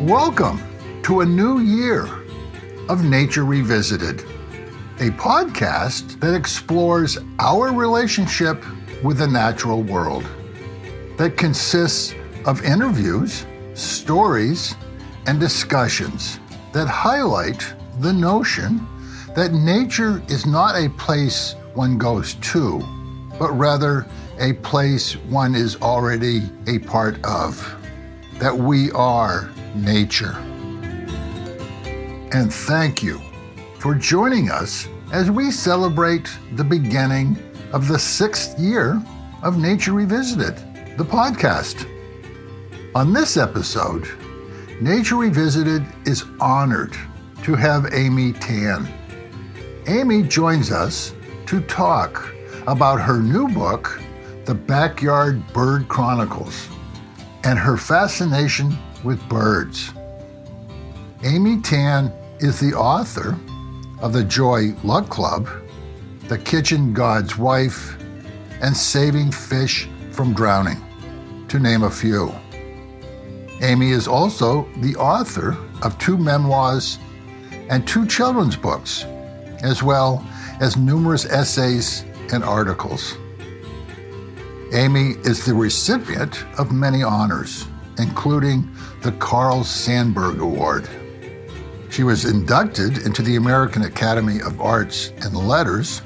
Welcome to a new year of Nature Revisited, a podcast that explores our relationship with the natural world, that consists of interviews, stories, and discussions that highlight the notion that nature is not a place one goes to, but rather a place one is already a part of, that we are nature. And thank you for joining us as we celebrate the beginning of the 6th year of Nature Revisited, the podcast. On this episode, Nature Revisited is honored to have Amy Tan. Amy joins us to talk about her new book, The Backyard Bird Chronicles, and her fascination with birds. Amy Tan is the author of The Joy Luck Club, The Kitchen God's Wife, and Saving Fish from Drowning, to name a few. Amy is also the author of 2 memoirs and 2 children's books, as well as numerous essays and articles. Amy is the recipient of many honors, including the Carl Sandburg Award. She was inducted into the American Academy of Arts and Letters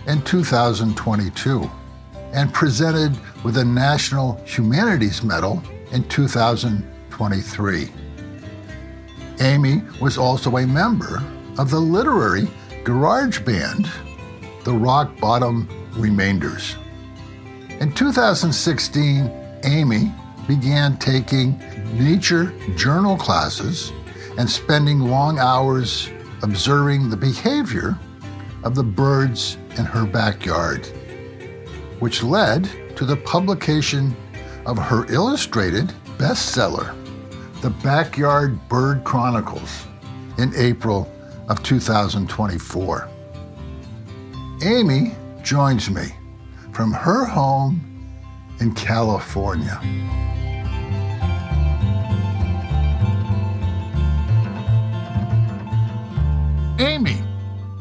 in 2022 and presented with a National Humanities Medal in 2023. Amy was also a member of the literary garage band, the Rock Bottom Remainders. In 2016, Amy began taking nature journal classes and spending long hours observing the behavior of the birds in her backyard, which led to the publication of her illustrated bestseller, The Backyard Bird Chronicles, in April of 2024. Amy joins me from her home in California. Amy,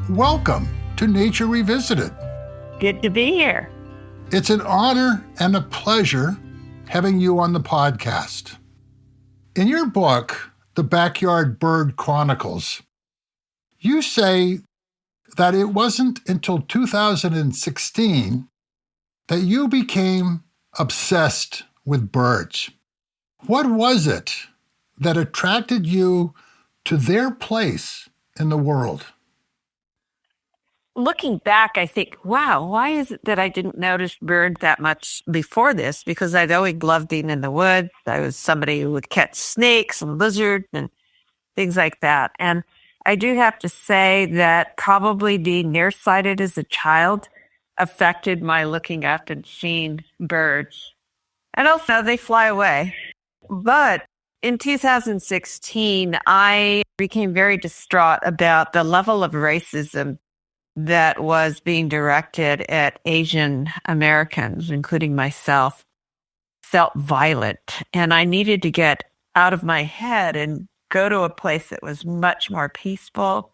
welcome to Nature Revisited. Good to be here. It's an honor and a pleasure having you on the podcast. In your book, The Backyard Bird Chronicles, you say that it wasn't until 2016 that you became obsessed with birds. What was it that attracted you to their place in the world? Looking back, I think, wow, why is it that I didn't notice birds that much before this? Because I'd always loved being in the woods. I was somebody who would catch snakes and lizards and things like that. And I do have to say that probably being nearsighted as a child affected my looking up and seeing birds. And also, they fly away. But in 2016, I became very distraught about the level of racism that was being directed at Asian Americans, including myself. Felt violent. And I needed to get out of my head and go to a place that was much more peaceful,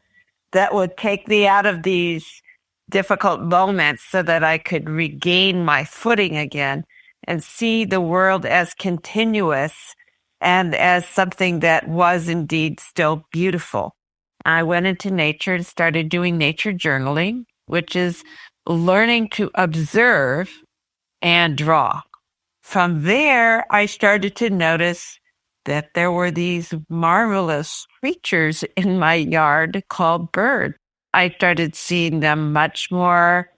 that would take me out of these difficult moments so that I could regain my footing again and see the world as continuous and as something that was indeed still beautiful. I went into nature and started doing nature journaling, which is learning to observe and draw. From there, I started to notice that there were these marvelous creatures in my yard called birds. I started seeing them much more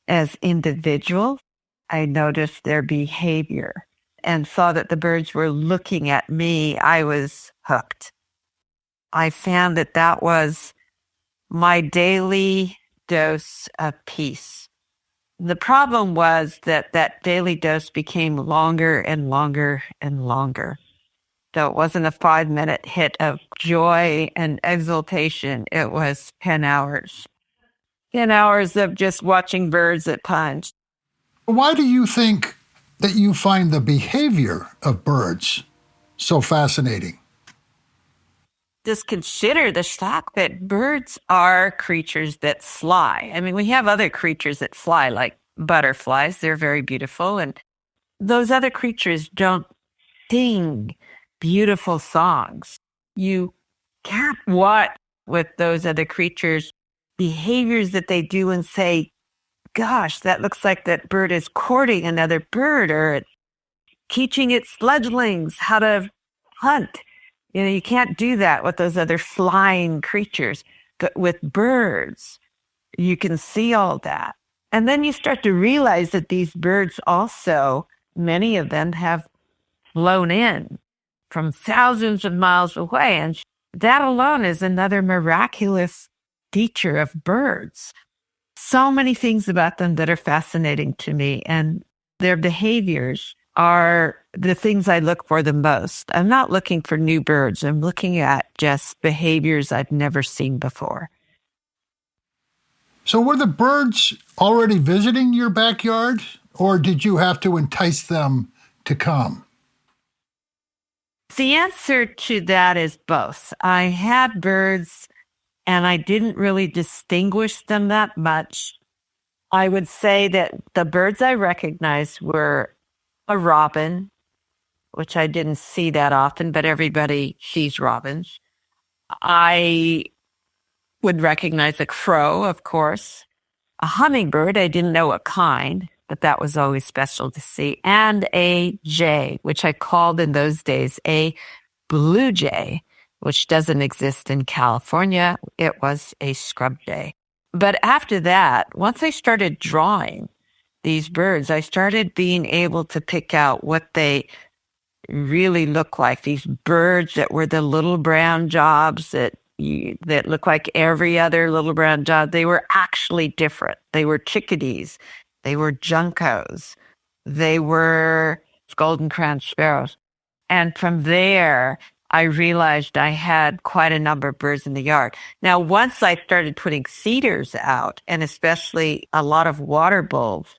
as individuals. I noticed their behavior and saw that the birds were looking at me. I was hooked. I found that that was my daily dose of peace. The problem was that that daily dose became longer and longer and longer. So it wasn't a 5-minute hit of joy and exultation. It was 10 hours. 10 hours of just watching birds at times. Why do you think that you find the behavior of birds so fascinating? just consider the fact that birds are creatures that fly. I mean, we have other creatures that fly, like butterflies. They're very beautiful. And those other creatures don't sing beautiful songs. You can't watch with those other creatures behaviors that they do and say, gosh, that looks like that bird is courting another bird or teaching its fledglings how to hunt. You know, you can't do that with those other flying creatures. But with birds, you can see all that. And then you start to realize that these birds also, many of them have flown in from thousands of miles away. And that alone is another miraculous teacher of birds. So many things about them that are fascinating to me, and their behaviors are the things I look for the most. I'm not looking for new birds. I'm looking at just behaviors I've never seen before. So were the birds already visiting your backyard, or did you have to entice them to come? The answer to that is both. I had birds and I didn't really distinguish them that much. I would say that the birds I recognized were a robin, which I didn't see that often, but everybody sees robins. I would recognize a crow, of course. A hummingbird, I didn't know what kind, but that was always special to see. And a jay, which I called in those days a blue jay, which doesn't exist in California. It was a scrub jay. But after that, once I started drawing these birds, I started being able to pick out what they really look like. These birds that were the little brown jobs that look like every other little brown job. They were actually different. They were chickadees. They were juncos. They were golden-crowned sparrows. And from there, I realized I had quite a number of birds in the yard. Now, once I started putting cedars out, and especially a lot of water bulbs,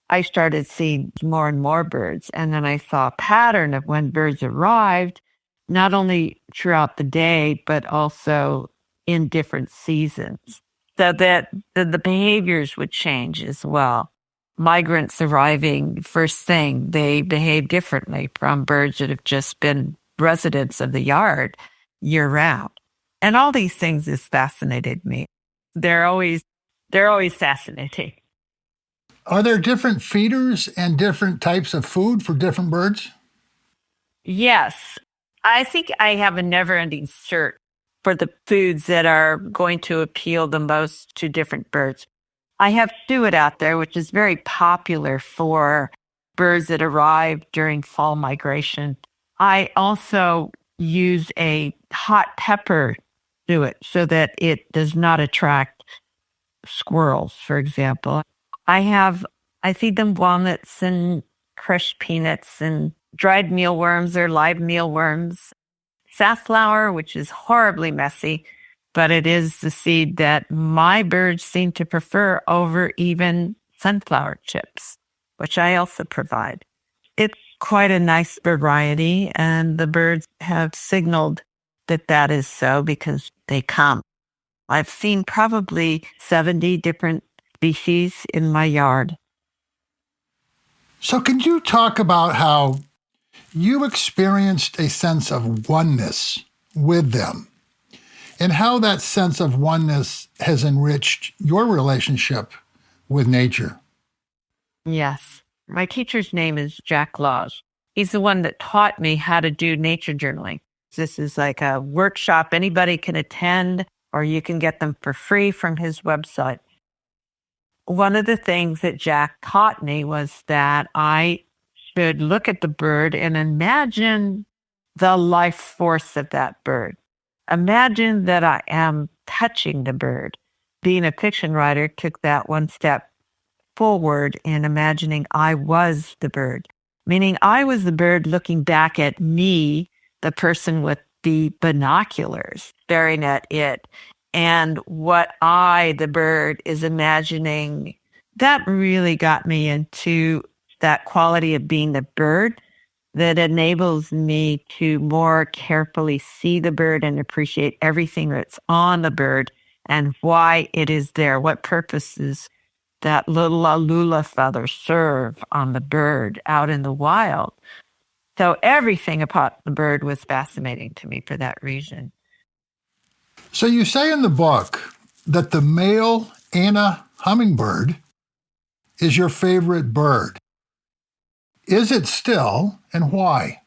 I started seeing more and more birds. And then I saw a pattern of when birds arrived, not only throughout the day, but also in different seasons. So that the behaviors would change as well. Migrants arriving first thing, they behave differently from birds that have just been residents of the yard year round. And all these things has fascinated me. They're always fascinating. Are there different feeders and different types of food for different birds? Yes. I think I have a never-ending search for the foods that are going to appeal the most to different birds. I have suet out there, which is very popular for birds that arrive during fall migration. I also use a hot pepper suet so that it does not attract squirrels, for example. I feed them walnuts and crushed peanuts and dried mealworms or live mealworms. Safflower, which is horribly messy, but it is the seed that my birds seem to prefer over even sunflower chips, which I also provide. It's quite a nice variety, and the birds have signaled that that is so because they come. I've seen probably 70 different species in my yard. So can you talk about how you experienced a sense of oneness with them and how that sense of oneness has enriched your relationship with nature? Yes. My teacher's name is Jack Laws. He's the one that taught me how to do nature journaling. This is like a workshop anybody can attend, or you can get them for free from his website. One of the things that Jack taught me was that I should look at the bird and imagine the life force of that bird. Imagine that I am touching the bird. Being a fiction writer took that one step forward in imagining I was the bird, meaning I was the bird looking back at me, the person with the binoculars, staring at it. And what I, the bird, is imagining, that really got me into that quality of being the bird that enables me to more carefully see the bird and appreciate everything that's on the bird and why it is there, what purposes that little alula feather serve on the bird out in the wild. So everything about the bird was fascinating to me for that reason. So you say in the book that the male Anna hummingbird is your favorite bird. Is it still, and why?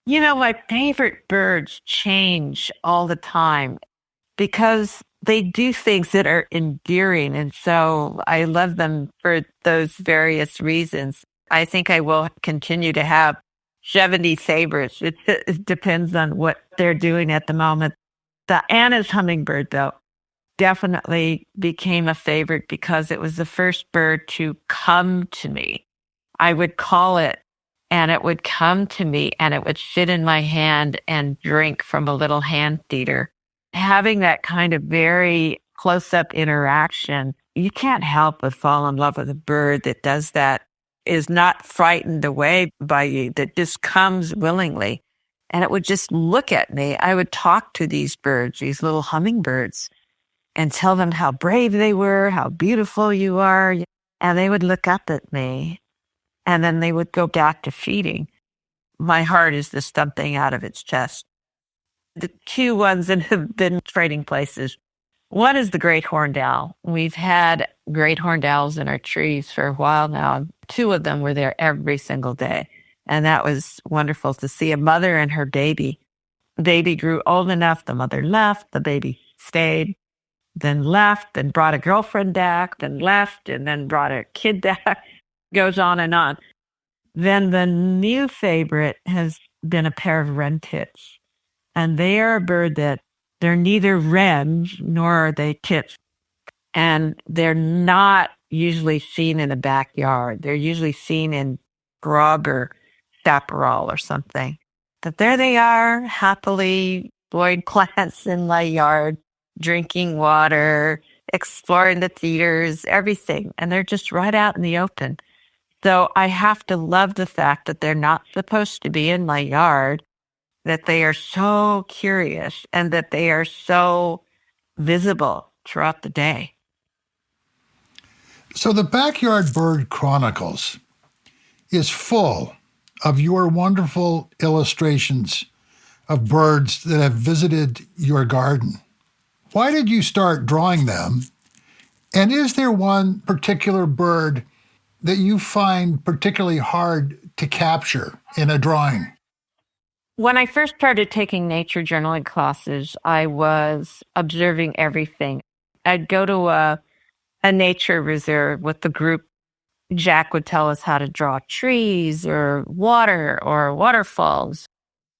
You know, my favorite birds change all the time because they do things that are endearing. And so I love them for those various reasons. I think I will continue to have 70 favorites. It depends on what they're doing at the moment. The Anna's hummingbird, though, definitely became a favorite because it was the first bird to come to me. I would call it and it would come to me and it would sit in my hand and drink from a little hand feeder. Having that kind of very close up interaction, you can't help but fall in love with a bird that does that, is not frightened away by you, that just comes willingly. And it would just look at me. I would talk to these birds, these little hummingbirds, and tell them how brave they were, how beautiful you are. And they would look up at me and then they would go back to feeding. My heart is just thumping out of its chest. The two ones that have been trading places. One is the great horned owl. We've had great horned owls in our trees for a while now. Two of them were there every single day. And that was wonderful to see a mother and her baby. The baby grew old enough. The mother left. The baby stayed, then left, then brought a girlfriend back, then left, and then brought a kid back. Goes on and on. Then the new favorite has been a pair of wren tits. And they are a bird that they're neither wrens nor are they tits. And they're not usually seen in the backyard. They're usually seen in grub or chaparral or something. But there they are, happily blowing plants in my yard, drinking water, exploring the theaters, everything. And they're just right out in the open. So I have to love the fact that they're not supposed to be in my yard, that they are so curious and that they are so visible throughout the day. So the Backyard Bird Chronicles is full of your wonderful illustrations of birds that have visited your garden. Why did you start drawing them? And is there one particular bird that you find particularly hard to capture in a drawing? When I first started taking nature journaling classes, I was observing everything. I'd go to a nature reserve with the group. Jack would tell us how to draw trees or water or waterfalls.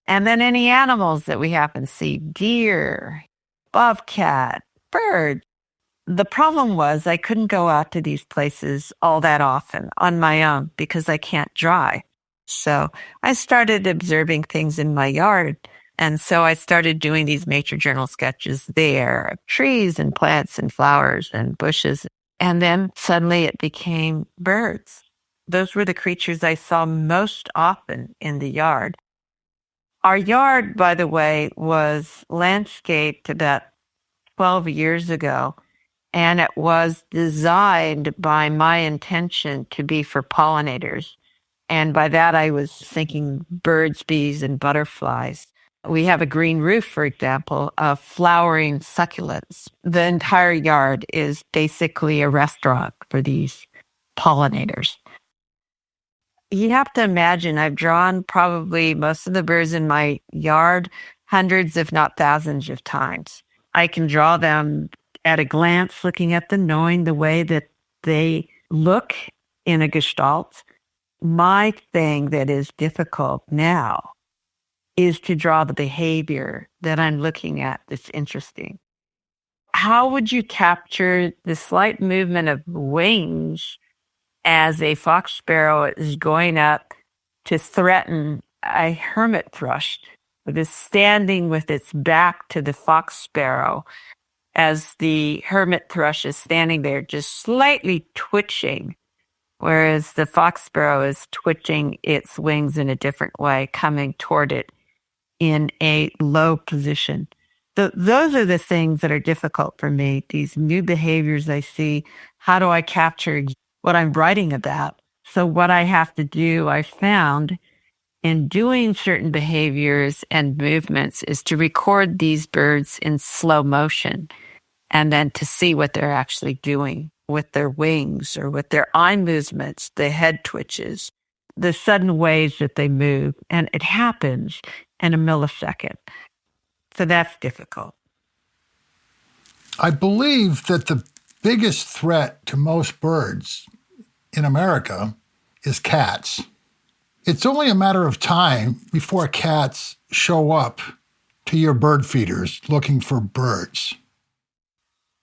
And then any animals that we happen to see, deer, bobcat, bird. The problem was I couldn't go out to these places all that often on my own because I can't draw. So I started observing things in my yard. And so I started doing these nature journal sketches there, of trees and plants and flowers and bushes. And then suddenly it became birds. Those were the creatures I saw most often in the yard. Our yard, by the way, was landscaped about 12 years ago. And it was designed by my intention to be for pollinators. And by that, I was thinking birds, bees, and butterflies. We have a green roof, for example, of flowering succulents. The entire yard is basically a restaurant for these pollinators. You have to imagine I've drawn probably most of the birds in my yard hundreds, if not thousands of times. I can draw them at a glance, looking at them, knowing the way that they look in a gestalt. My thing that is difficult now is to draw the behavior that I'm looking at that's interesting. How would you capture the slight movement of wings as a fox sparrow is going up to threaten a hermit thrush that is standing with its back to the fox sparrow as the hermit thrush is standing there just slightly twitching whereas the fox sparrow is twitching its wings in a different way, coming toward it in a low position. Those are the things that are difficult for me, these new behaviors I see. How do I capture what I'm writing about? So what I have to do, I found in doing certain behaviors and movements, is to record these birds in slow motion and then to see what they're actually doing with their wings or with their eye movements, the head twitches, the sudden ways that they move. And it happens in a millisecond. So that's difficult. I believe that the biggest threat to most birds in America is cats. It's only a matter of time before cats show up to your bird feeders looking for birds.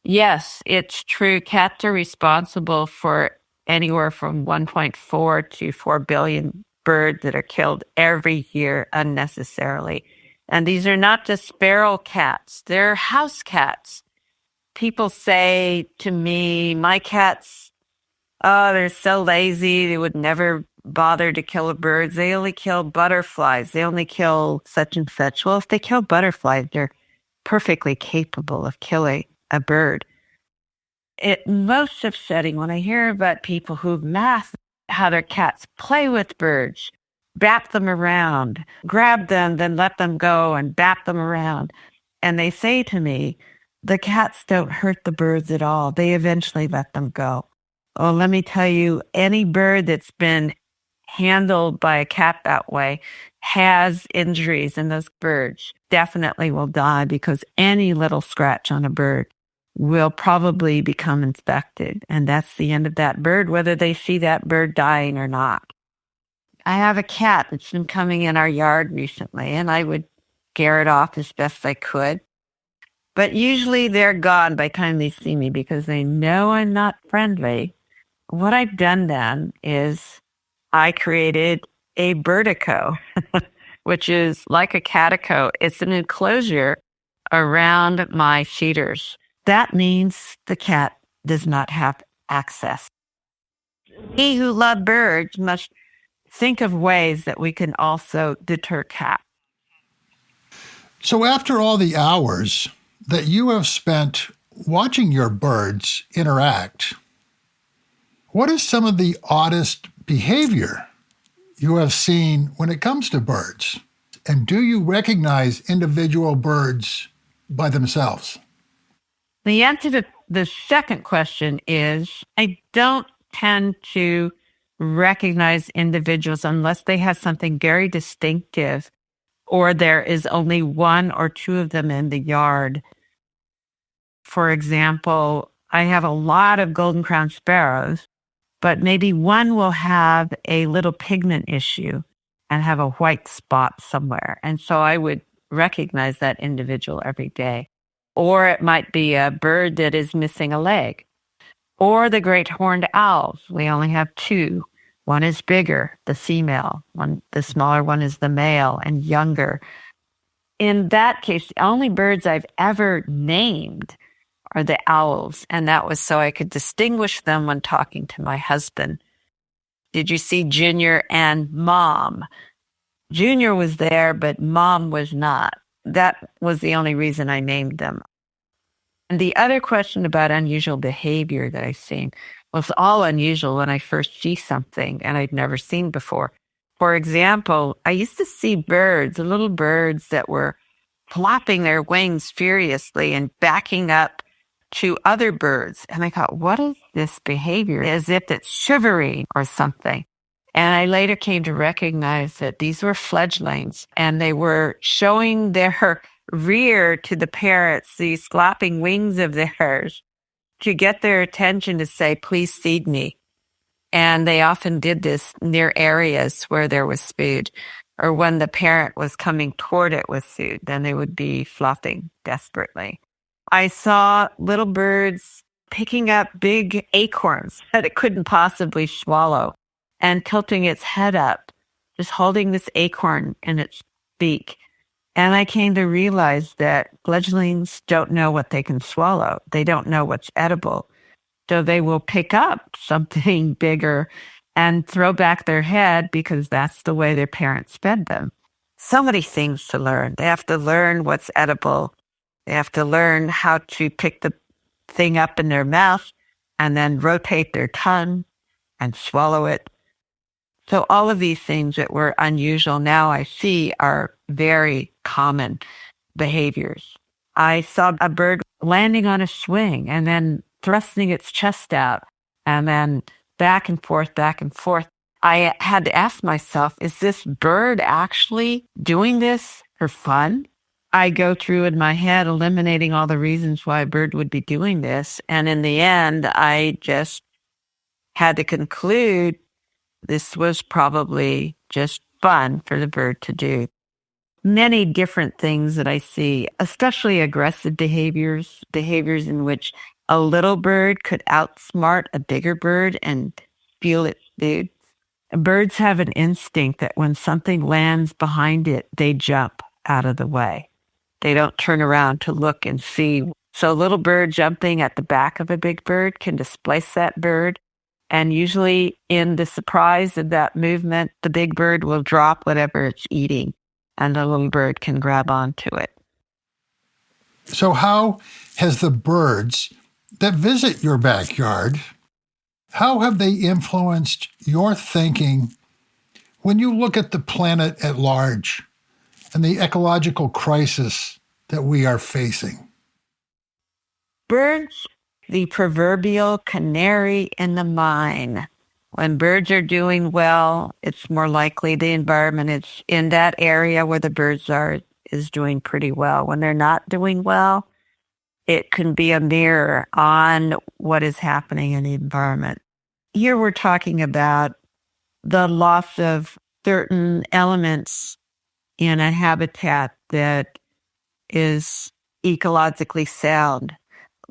Yes, it's true. Cats are responsible for anywhere from 1.4 to 4 billion birds that are killed every year unnecessarily. And these are not just feral cats, they're house cats. People say to me, my cats, oh, they're so lazy, they would never bother to kill a bird. They only kill butterflies. They only kill such and such. Well, if they kill butterflies, they're perfectly capable of killing a bird. It's most upsetting when I hear about people who math how their cats play with birds, bap them around, grab them, then let them go and bap them around. And they say to me, the cats don't hurt the birds at all. They eventually let them go. Well, let me tell you, any bird that's been handled by a cat that way has injuries, and those birds definitely will die because any little scratch on a bird will probably become infected. And that's the end of that bird, whether they see that bird dying or not. I have a cat that's been coming in our yard recently, and I would scare it off as best I could. But usually they're gone by the time they see me because they know I'm not friendly. What I've done then is I created a birdico, which is like a catico. It's an enclosure around my feeders. That means the cat does not have access. We who love birds must think of ways that we can also deter cats. So after all the hours that you have spent watching your birds interact, what is some of the oddest behavior you have seen when it comes to birds? And do you recognize individual birds by themselves? The answer to the second question is I don't tend to recognize individuals unless they have something very distinctive or there is only one or two of them in the yard. For example, I have a lot of golden crowned sparrows, but maybe one will have a little pigment issue and have a white spot somewhere. And so I would recognize that individual every day. Or it might be a bird that is missing a leg. Or the great horned owls. We only have two. One is bigger, the female. The smaller one is the male and younger. In that case, the only birds I've ever named are the owls. And that was so I could distinguish them when talking to my husband. Did you see Junior and Mom? Junior was there, but Mom was not. That was the only reason I named them. And the other question about unusual behavior that I've seen was all unusual when I first see something and I'd never seen before. For example, I used to see birds, little birds that were flapping their wings furiously and backing up to other birds. And I thought, what is this behavior? As if it's chivalry or something. And I later came to recognize that these were fledglings and they were showing their rear to the parents, these flapping wings of theirs, to get their attention to say, please feed me. And they often did this near areas where there was food, or when the parent was coming toward it with food, then they would be fluffing desperately. I saw little birds picking up big acorns that it couldn't possibly swallow and tilting its head up, just holding this acorn in its beak. And I came to realize that fledglings don't know what they can swallow. They don't know what's edible. So they will pick up something bigger and throw back their head because that's the way their parents fed them. So many things to learn. They have to learn what's edible. They have to learn how to pick the thing up in their mouth and then rotate their tongue and swallow it. So all of these things that were unusual now I see are very common behaviors. I saw a bird landing on a swing and then thrusting its chest out and then back and forth, back and forth. I had to ask myself, is this bird actually doing this for fun? I go through in my head eliminating all the reasons why a bird would be doing this. And in the end, I just had to conclude this was probably just fun for the bird to do. Many different things that I see, especially aggressive behaviors in which a little bird could outsmart a bigger bird and steal its food. Birds have an instinct that when something lands behind it, they jump out of the way. They don't turn around to look and see. So a little bird jumping at the back of a big bird can displace that bird. And usually in the surprise of that movement, the big bird will drop whatever it's eating and the little bird can grab onto it. So how has the birds that visit your backyard, how have they influenced your thinking when you look at the planet at large and the ecological crisis that we are facing? Birds, the proverbial canary in the mine. When birds are doing well, it's more likely the environment is in that area where the birds are is doing pretty well. When they're not doing well, it can be a mirror on what is happening in the environment. Here we're talking about the loss of certain elements in a habitat that is ecologically sound.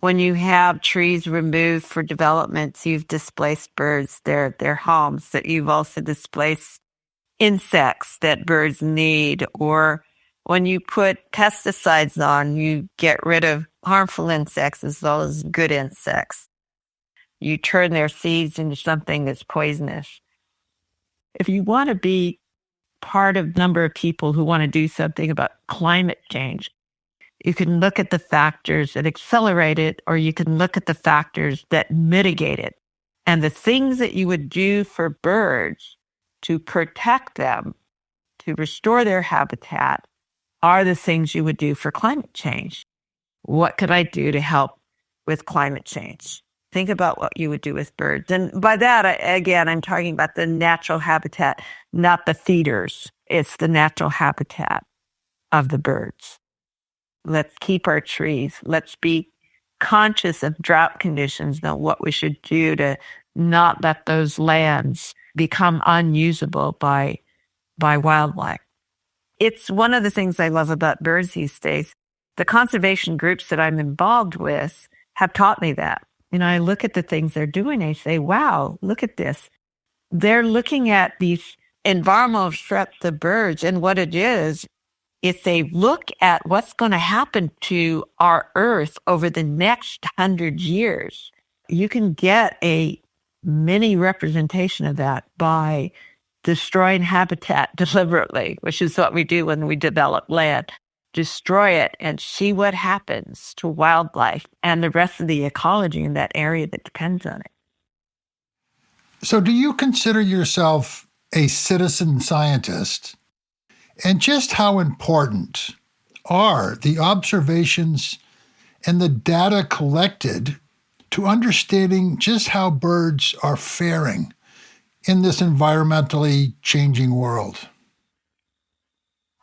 When you have trees removed for developments, you've displaced birds, their homes, that you've also displaced insects that birds need. Or when you put pesticides on, you get rid of harmful insects as well as good insects. You turn their seeds into something that's poisonous. If you want to be part of a number of people who want to do something about climate change, you can look at the factors that accelerate it, or you can look at the factors that mitigate it. And the things that you would do for birds to protect them, to restore their habitat, are the things you would do for climate change. What could I do to help with climate change? Think about what you would do with birds. And by that, I'm talking about the natural habitat, not the feeders. It's the natural habitat of the birds. Let's keep our trees. Let's be conscious of drought conditions and what we should do to not let those lands become unusable by wildlife. It's one of the things I love about birds these days. The conservation groups that I'm involved with have taught me that. I look at the things they're doing, I say, wow, look at this. They're looking at these environmental threats to birds, and what it is, if they look at what's going to happen to our Earth over the next 100 years, you can get a mini representation of that by destroying habitat deliberately, which is what we do when we develop land. Destroy it and see what happens to wildlife and the rest of the ecology in that area that depends on it. So do you consider yourself a citizen scientist? And just how important are the observations and the data collected to understanding just how birds are faring in this environmentally changing world?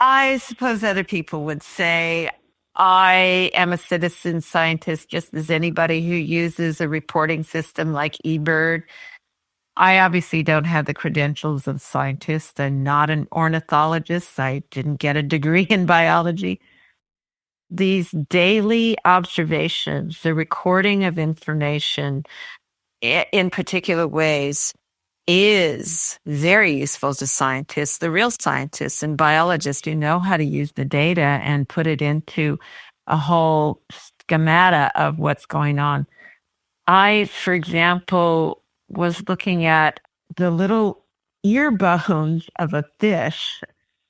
I suppose other people would say I am a citizen scientist just as anybody who uses a reporting system like eBird. I obviously don't have the credentials of a scientist. I'm not an ornithologist. I didn't get a degree in biology. These daily observations, the recording of information in particular ways, is very useful to scientists, the real scientists and biologists who know how to use the data and put it into a whole schemata of what's going on. I, for example, was looking at the little ear bones of a fish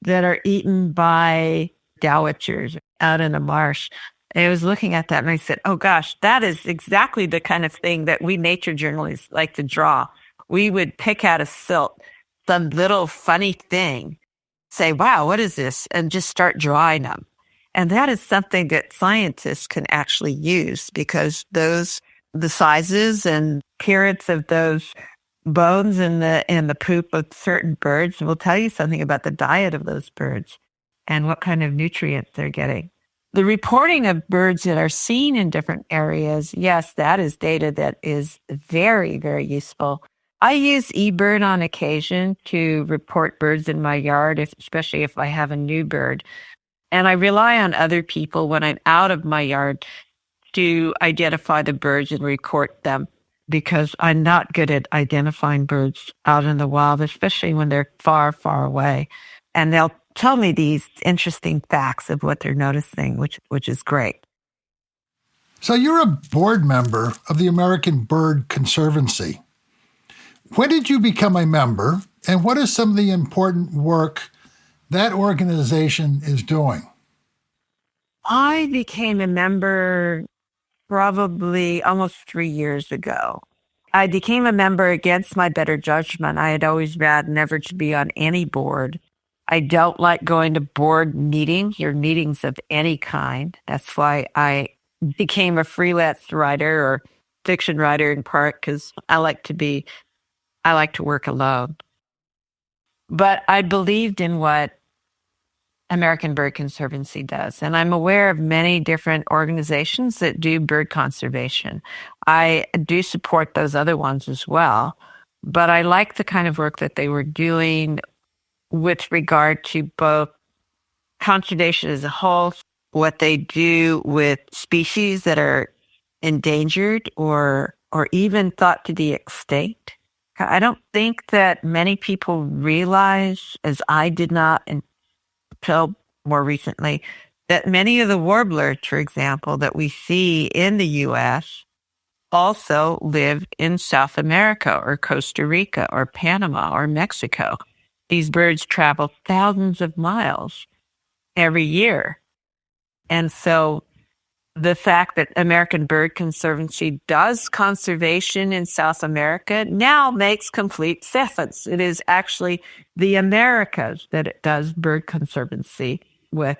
that are eaten by dowitchers out in a marsh. And I was looking at that and I said, oh gosh, that is exactly the kind of thing that we nature journalists like to draw. We would pick out of silt some little funny thing, say, wow, what is this? And just start drawing them. And that is something that scientists can actually use because the sizes and appearance of those bones in the poop of certain birds will tell you something about the diet of those birds and what kind of nutrients they're getting. The reporting of birds that are seen in different areas, yes, that is data that is very, very useful. I use eBird on occasion to report birds in my yard, especially if I have a new bird. And I rely on other people when I'm out of my yard to identify the birds and record them because I'm not good at identifying birds out in the wild, especially when they're far, far away. And they'll tell me these interesting facts of what they're noticing, which is great. So you're a board member of the American Bird Conservancy. When did you become a member, and what is some of the important work that organization is doing? I became a member probably almost 3 years ago. I became a member against my better judgment. I had always vowed never to be on any board. I don't like going to board meetings or meetings of any kind. That's why I became a freelance writer or fiction writer in part because I like to work alone. But I believed in what American Bird Conservancy does. And I'm aware of many different organizations that do bird conservation. I do support those other ones as well. But I like the kind of work that they were doing with regard to both conservation as a whole, what they do with species that are endangered or even thought to be extinct. I don't think that many people realize, as I did not until more recently, that many of the warblers, for example, that we see in the U.S. also live in South America or Costa Rica or Panama or Mexico. These birds travel thousands of miles every year. And so the fact that American Bird Conservancy does conservation in South America now makes complete sense. It is actually the Americas that it does bird conservancy with.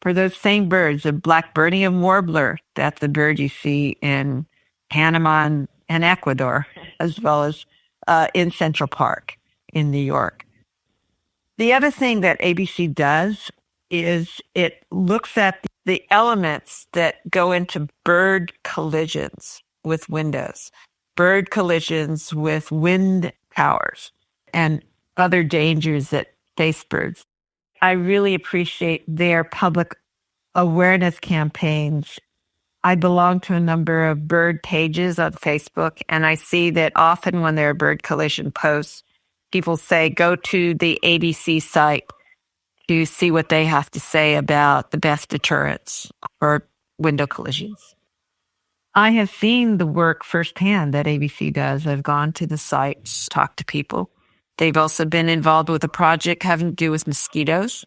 For those same birds, the Blackburnian warbler, that's the bird you see in Panama and Ecuador, as well as in Central Park in New York. The other thing that ABC does is it looks at the elements that go into bird collisions with windows, bird collisions with wind towers, and other dangers that face birds. I really appreciate their public awareness campaigns. I belong to a number of bird pages on Facebook, and I see that often when there are bird collision posts, people say, go to the ABC site to see what they have to say about the best deterrents for window collisions. I have seen the work firsthand that ABC does. I've gone to the sites, talked to people. They've also been involved with a project having to do with mosquitoes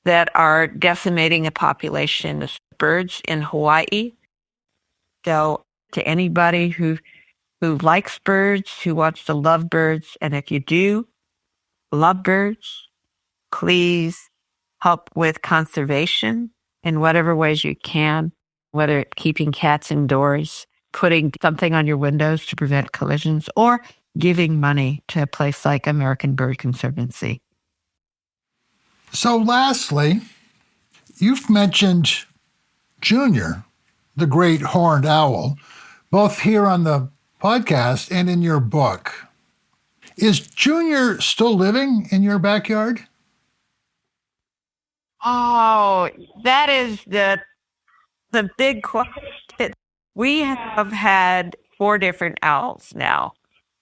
that are decimating a population of birds in Hawaii. So to anybody who likes birds, who wants to love birds, and if you do love birds, please help with conservation in whatever ways you can, whether it's keeping cats indoors, putting something on your windows to prevent collisions, or giving money to a place like American Bird Conservancy. So lastly, you've mentioned Junior, the great horned owl, both here on the podcast and in your book. Is Junior still living in your backyard? Oh, that is the big question. We have had 4 different owls now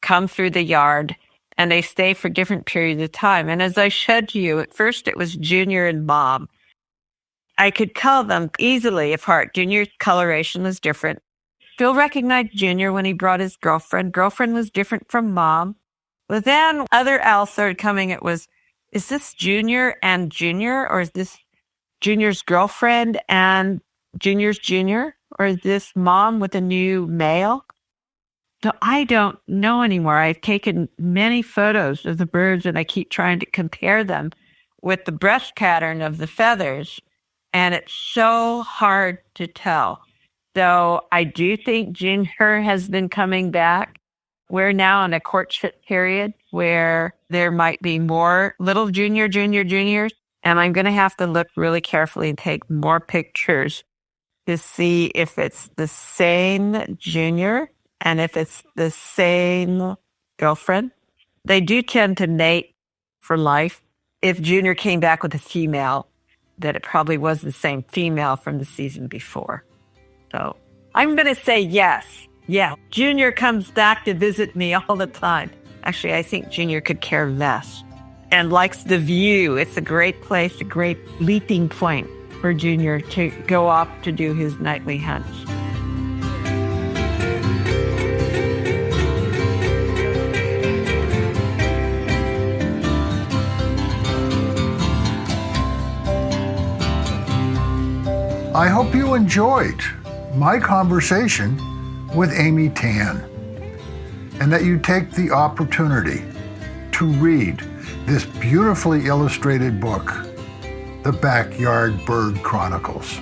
come through the yard, and they stay for different periods of time. And as I said to you, at first it was Junior and Mom. I could tell them easily apart. Junior's coloration was different still recognized Junior when he brought his girlfriend. Girlfriend was different from Mom. But then other owls started coming. It was, is this Junior and Junior? Or is this Junior's girlfriend and Junior's Junior? Or is this Mom with a new male? So I don't know anymore. I've taken many photos of the birds and I keep trying to compare them with the breast pattern of the feathers. And it's so hard to tell. So I do think Junior has been coming back. We're now in a courtship period where there might be more little juniors. And I'm going to have to look really carefully and take more pictures to see if it's the same Junior and if it's the same girlfriend. They do tend to mate for life. If Junior came back with a female, that it probably was the same female from the season before. So I'm going to say yes. Yeah, Junior comes back to visit me all the time. Actually, I think Junior could care less and likes the view. It's a great place, a great leaping point for Junior to go off to do his nightly hunts. I hope you enjoyed my conversation with Amy Tan, and that you take the opportunity to read this beautifully illustrated book, The Backyard Bird Chronicles.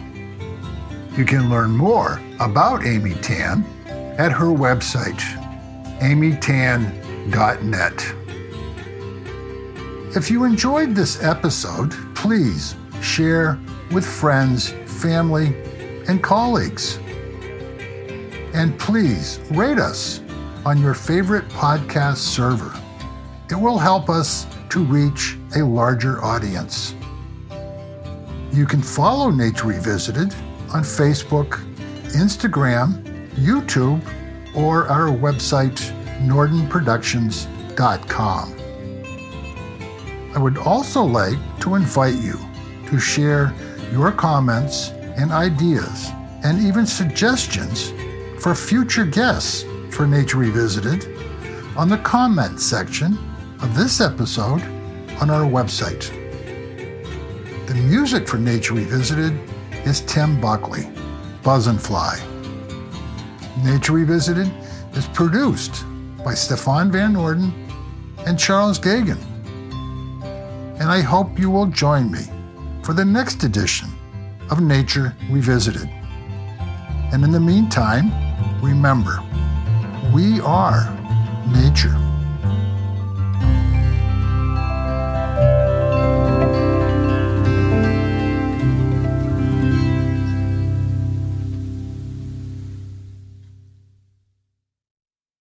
You can learn more about Amy Tan at her website, amytan.net. If you enjoyed this episode, please share with friends, family, and colleagues. And please rate us on your favorite podcast server. It will help us to reach a larger audience. You can follow Nature Revisited on Facebook, Instagram, YouTube, or our website, nordenproductions.com. I would also like to invite you to share your comments and ideas and even suggestions for future guests for Nature Revisited on the comment section of this episode on our website. The music for Nature Revisited is Tim Buckley, Buzz and Fly. Nature Revisited is produced by Stefan Van Orden and Charles Gagan. And I hope you will join me for the next edition of Nature Revisited. And in the meantime, remember, we are nature.